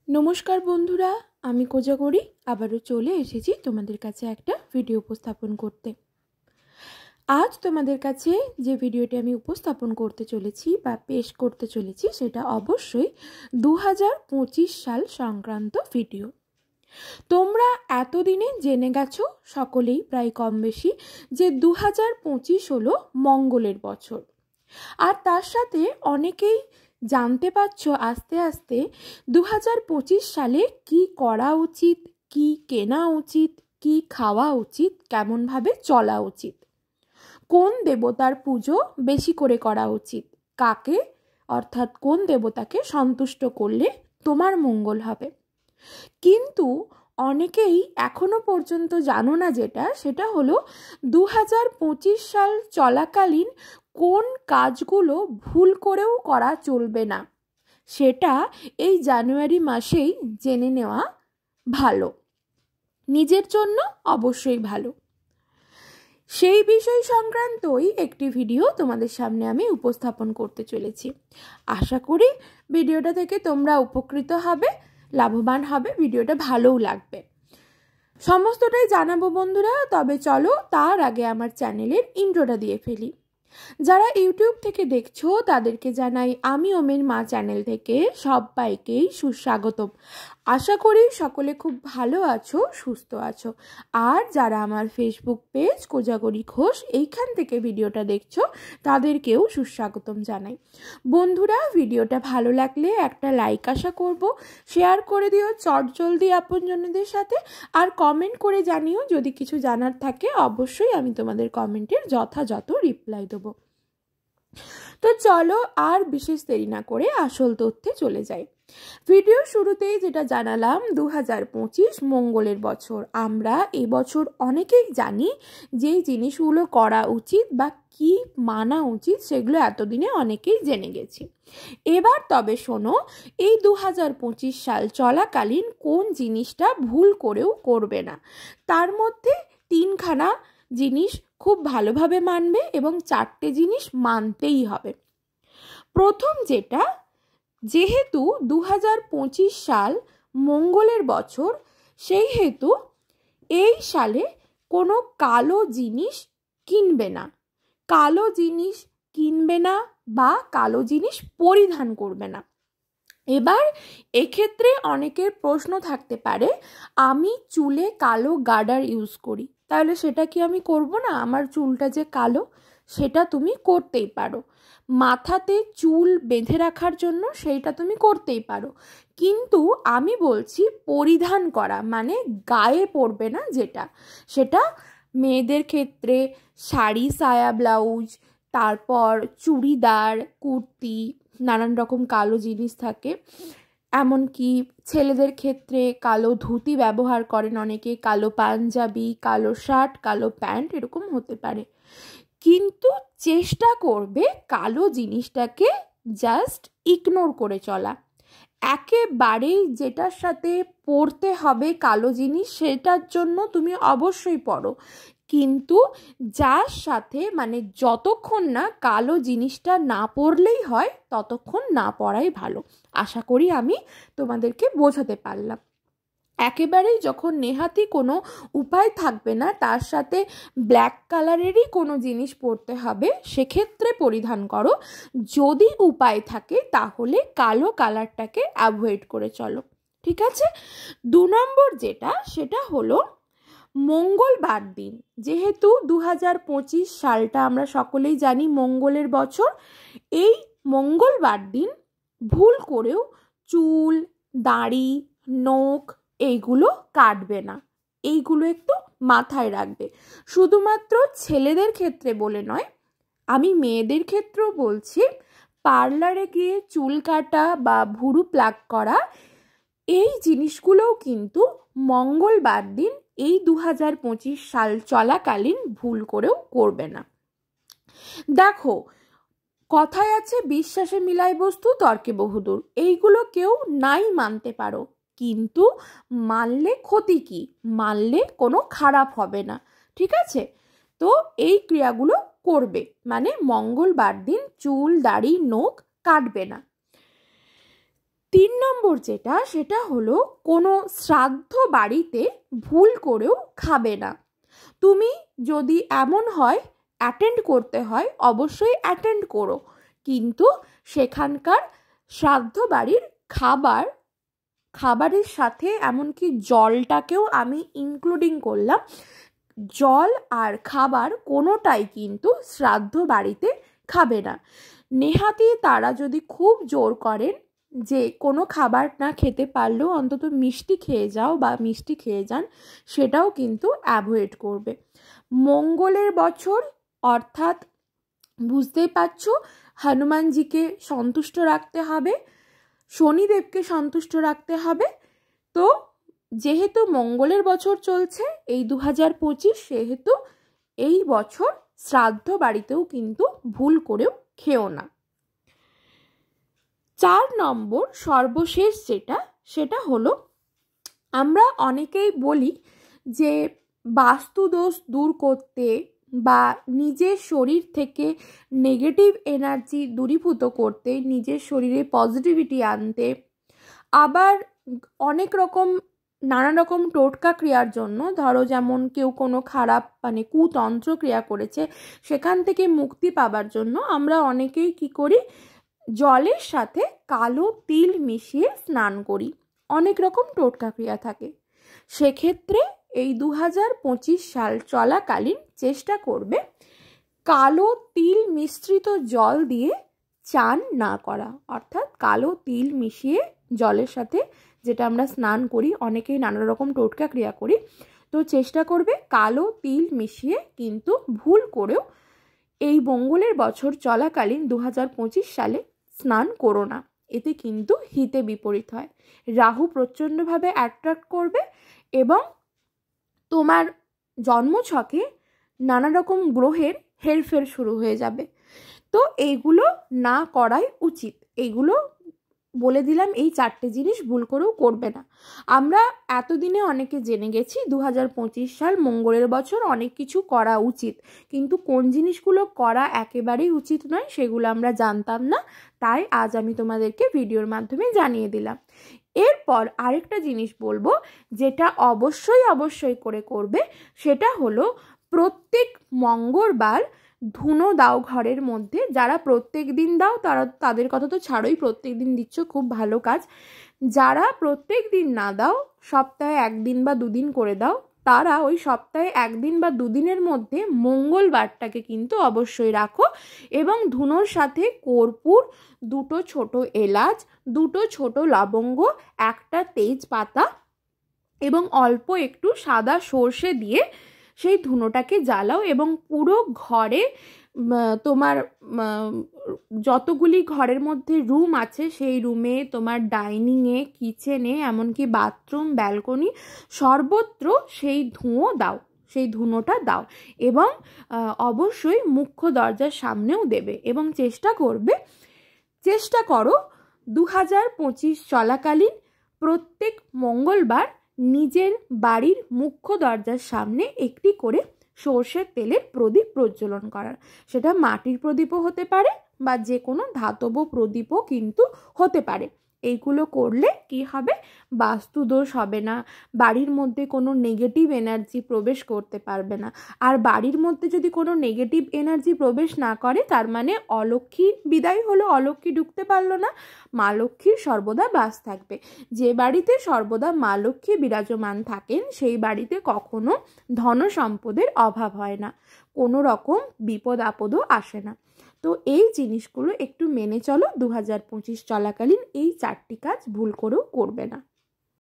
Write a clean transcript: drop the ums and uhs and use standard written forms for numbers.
নমস্কার বন্ধুরা, আমি কোজাগরি আবারও চলে এসেছি তোমাদের কাছে একটা ভিডিও উপস্থাপন করতে। আজ তোমাদের কাছে যে ভিডিওটি আমি উপস্থাপন করতে চলেছি বা পেশ করতে চলেছি সেটা অবশ্যই 2025 সাল সংক্রান্ত ভিডিও। তোমরা এতদিনে জেনে গেছো সকলেই প্রায় কম বেশি যে 2025 হলো মঙ্গলের বছর। আর তার সাথে অনেকেই জানতে পারছো আস্তে আস্তে 2025 সালে কি করা উচিত, কি কেনা উচিত, কি খাওয়া উচিত, কেমনভাবে চলা উচিত, কোন দেবতার পুজো বেশি করে করা উচিত, কাকে অর্থাৎ কোন দেবতাকে সন্তুষ্ট করলে তোমার মঙ্গল হবে। কিন্তু অনেকেই এখনো পর্যন্ত জানো না সেটা হলো 2025 সাল চলাকালীন কোন কাজগুলো ভুল করেও করা চলবে না, সেটা এই জানুয়ারি মাসেই জেনে নেওয়া ভালো, নিজের জন্য অবশ্যই ভালো। সেই বিষয় সংক্রান্তই একটি ভিডিও তোমাদের সামনে আমি উপস্থাপন করতে চলেছি। আশা করি ভিডিওটা থেকে তোমরা উপকৃত হবে, লাভবান হবে, ভিডিওটা ভালোও লাগবে। সমস্তটাই জানাবো বন্ধুরা, তবে চলো তার আগে আমার চ্যানেলের ইন্ট্রোটা দিয়ে ফেলি। যারা ইউটিউব থেকে দেখছো তাদেরকে জানাই আমি ওমের মা চ্যানেল থেকে সবাইকেই সুস্বাগতম। আশা করি সকলে খুব ভালো আছো, সুস্থ আছো। আর যারা আমার ফেসবুক পেজ কোজাগরি ঘোষ এইখান থেকে ভিডিওটা দেখছো তাদেরকেও সুস্বাগতম জানাই। বন্ধুরা, ভিডিওটা ভালো লাগলে একটা লাইক আশা করব, শেয়ার করে দিও চটজলদি আপনজনদের সাথে, আর কমেন্ট করে জানিও যদি কিছু জানার থাকে। অবশ্যই আমি তোমাদের কমেন্টের যথাযথ রিপ্লাই দেবো। তো চলো আর বিশেষ দেরি না করে আসল তথ্যে চলে যাই। ভিডিও শুরুতেই যেটা জানালাম 2025 মঙ্গলের বছর। আমরা এই বছর অনেকেই জানি যে জিনিসগুলো করা উচিত বা কি মানা উচিত সেগুলো এতদিনে অনেকেই জেনে গেছি। এবার তবে শোনো, এই 2025 সাল চলাকালীন কোন জিনিসটা ভুল করেও করবে না, তার মধ্যে 3খানা জিনিস খুব ভালোভাবে মানবে এবং 4টে জিনিস মানতেই হবে। প্রথম যেটা, যেহেতু 2025 সাল মঙ্গলের বছর, সেই হেতু এই সালে কোনো কালো জিনিস কিনবে না, কালো জিনিস কিনবে না বা কালো জিনিস পরিধান করবে না। এবার এক্ষেত্রে অনেকের প্রশ্ন থাকতে পারে, আমি চুলে কালো গার্ডার ইউজ করি, তাহলে সেটা কি আমি করব না? আমার চুলটা যে কালো, সেটা তুমি করতেই পারো। মাথাতে চুল বেঁধে রাখার জন্য সেইটা তুমি করতেই পারো, কিন্তু আমি বলছি পরিধান করা মানে গায়ে পরবে না যেটা, সেটা মেয়েদের ক্ষেত্রে শাড়ি, সায়া, ব্লাউজ, তারপর চুড়িদার, কুর্তি, নানান রকম কালো জিনিস থাকে। এমনকি ছেলেদের ক্ষেত্রে কালো ধুতি ব্যবহার করেন অনেকে, কালো পাঞ্জাবি, কালো শার্ট, কালো প্যান্ট, এরকম হতে পারে। কিন্তু চেষ্টা করবে কালো জিনিসটাকে জাস্ট ইগনোর করে চলা। একেবারেই যেটার সাথে পরতে হবে কালো জিনিস সেটার জন্য তুমি অবশ্যই পরো, কিন্তু যার সাথে মানে যতক্ষণ না কালো জিনিসটা না পরলেই হয় ততক্ষণ না পরাই ভালো। আশা করি আমি তোমাদেরকে বোঝাতে পারলাম। একেবারেই যখন নেহাতি কোনো উপায় থাকবে না, তার সাথে ব্ল্যাক কালারেরই কোনো জিনিস পরতে হবে, সেক্ষেত্রে পরিধান করো। যদি উপায় থাকে তাহলে কালো কালারটাকে অ্যাভয়েড করে চলো, ঠিক আছে? 2 নম্বর যেটা, সেটা হলো মঙ্গলবার দিন। যেহেতু 2025 সালটা আমরা সকলেই জানি মঙ্গলের বছর, এই মঙ্গলবার দিন ভুল করেও চুল, দাড়ি, নখ এইগুলো কাটবে না। এইগুলো একটু মাথায় রাখবে। শুধুমাত্র ছেলেদের ক্ষেত্রে বলে নয়, আমি মেয়েদের ক্ষেত্রেও বলছি, পার্লারে গিয়ে চুল কাটা বা ভুরু প্লাক করা এই জিনিসগুলোও কিন্তু মঙ্গলবার দিন এই 2025 সাল চলাকালীন ভুল করেও করবে না। দেখো, কথায় আছে বিশ্বাসে মিলাই বস্তু তর্কে বহুদূর। এইগুলো কেউ নাই মানতে পারো, কিন্তু মানলে ক্ষতি কি? মানলে কোনো খারাপ হবে না, ঠিক আছে? তো এই ক্রিয়াগুলো করবে, মানে মঙ্গলবার দিন চুল, দাড়ি, নখ কাটবে না। 3 নম্বর যেটা, সেটা হলো কোনো শ্রাদ্ধ বাড়িতে ভুল করেও খাবে না। তুমি যদি এমন হয় অ্যাটেন্ড করতে হয়, অবশ্যই অ্যাটেন্ড করো, কিন্তু সেখানকার শ্রাদ্ধ বাড়ির খাবারের সাথে এমনকি জলটাকেও আমি ইনক্লুডিং করলাম, জল আর খাবার কোনোটাই কিন্তু শ্রাদ্ধ বাড়িতে খাবে না। নেহাতি তারা যদি খুব জোর করেন যে কোনো খাবার না খেতে পারলেও অন্তত মিষ্টি খেয়ে যাও বা মিষ্টি খেয়ে যান, সেটাও কিন্তু অ্যাভয়েড করবে। মঙ্গলের বছর, অর্থাৎ বুঝতেই পারছো, হনুমানজিকে সন্তুষ্ট রাখতে হবে, শনিদেবকে সন্তুষ্ট রাখতে হবে। তো যেহেতু মঙ্গলের বছর চলছে এই 2025, সেহেতু এই বছর শ্রাদ্ধ বাড়িতেও কিন্তু ভুল করেও খেও না। 4 নম্বর সর্বশেষ যেটা, সেটা হলো আমরা অনেকেই বলি যে বাস্তু দোষ দূর করতে বা নিজের শরীর থেকে নেগেটিভ এনার্জি দূরীভূত করতে, নিজের শরীরে পজিটিভিটি আনতে, আবার অনেক রকম নানা রকম টোটকা ক্রিয়ার জন্য, ধরো যেমন কেউ কোনো খারাপ কুতন্ত্র ক্রিয়া করেছে, সেখান থেকে মুক্তি পাবার জন্য আমরা অনেকেই কি করি, জলের সাথে কালো তিল মিশিয়ে স্নান করি। অনেক রকম টোটকা ক্রিয়া থাকে। সেক্ষেত্রে এই 2025 সাল চলাকালীন চেষ্টা করবে কালো তিল মিশ্রিত জল দিয়ে চান না করা, অর্থাৎ কালো তিল মিশিয়ে জলের সাথে যেটা আমরা স্নান করি, অনেকেই নানা রকম টোটকা ক্রিয়া করি, তো চেষ্টা করবে কালো তিল মিশিয়ে কিন্তু ভুল করেও এই মঙ্গলের বছর চলাকালীন 2025 সালে স্নান করো না। এতে কিন্তু হিতে বিপরীত হয়, রাহু প্রচণ্ডভাবে অ্যাট্রাক্ট করবে এবং তোমার জন্মছকে নানা রকম গ্রহের হেরফের শুরু হয়ে যাবে। তো এইগুলো না করাই উচিত। এইগুলো বলে দিলাম, এই 4টে জিনিস ভুল করেও করবে না। আমরা এতদিনে অনেকে জেনে গেছি 2025 সাল মঙ্গলের বছর অনেক কিছু করা উচিত, কিন্তু কোন জিনিসগুলো করা একেবারেই উচিত নয় সেগুলো আমরা জানতাম না, তাই আজ আমি তোমাদেরকে ভিডিওর মাধ্যমে জানিয়ে দিলাম। এরপর আরেকটা জিনিস বলবো, যেটা অবশ্যই করে করবে, সেটা হলো প্রত্যেক মঙ্গলবার ধুনো দাও ঘরের মধ্যে। যারা প্রত্যেক দিন দাও তাদের কথা তো ছাড়োই, প্রত্যেক দিন দিচ্ছ, খুব ভালো কাজ। যারা প্রত্যেক দিন না দাও, সপ্তাহে 1 দিন বা 2 দিন করে দাও, তারা ওই সপ্তাহে 1 দিন বা 2 দিনের মধ্যে মঙ্গলবারটাকে কিন্তু অবশ্যই রাখো এবং ধুনোর সাথে কর্পূর, 2টো ছোট এলাচ, 2টো ছোট লবঙ্গ, 1টা তেজপাতা এবং অল্প একটু সাদা সর্ষে দিয়ে সেই ধুনোটাকে জ্বালাও এবং পুরো ঘরে তোমার যতগুলি ঘরের মধ্যে রুম আছে সেই রুমে, তোমার ডাইনিংয়ে, কিচেনে, এমনকি বাথরুম, ব্যালকনি, সর্বত্র সেই ধুনোটা দাও এবং অবশ্যই মুখ্য দরজার সামনেও দেবে। এবং চেষ্টা করো 2025 চলাকালীন প্রত্যেক মঙ্গলবার নিজের বাড়ির মুখ্য দরজার সামনে একটি করে সর্ষের তেলের প্রদীপ প্রজ্বলন করার। সেটা মাটির প্রদীপও হতে পারে বা যে কোনো ধাতব প্রদীপও কিন্তু হতে পারে। এইগুলো করলে কি হবে, বাস্তু দোষ হবে না, বাড়ির মধ্যে কোনো নেগেটিভ এনার্জি প্রবেশ করতে পারবে না। আর বাড়ির মধ্যে যদি কোনো নেগেটিভ এনার্জি প্রবেশ না করে, তার মানে অলক্ষ্মী বিদায় হলো, অলক্ষ্মী ঢুকতে পারলো না, মা লক্ষ্মীর সর্বদা বাস থাকবে। যে বাড়িতে সর্বদা মা লক্ষ্মী বিরাজমান থাকেন, সেই বাড়িতে কখনো ধন সম্পদের অভাব হয় না, কোনো রকম বিপদ আপদও আসে না। তো এই জিনিসগুলো একটু মেনে চলো, 2025 চলাকালীন এই 4টি কাজ ভুল করেও করবে না।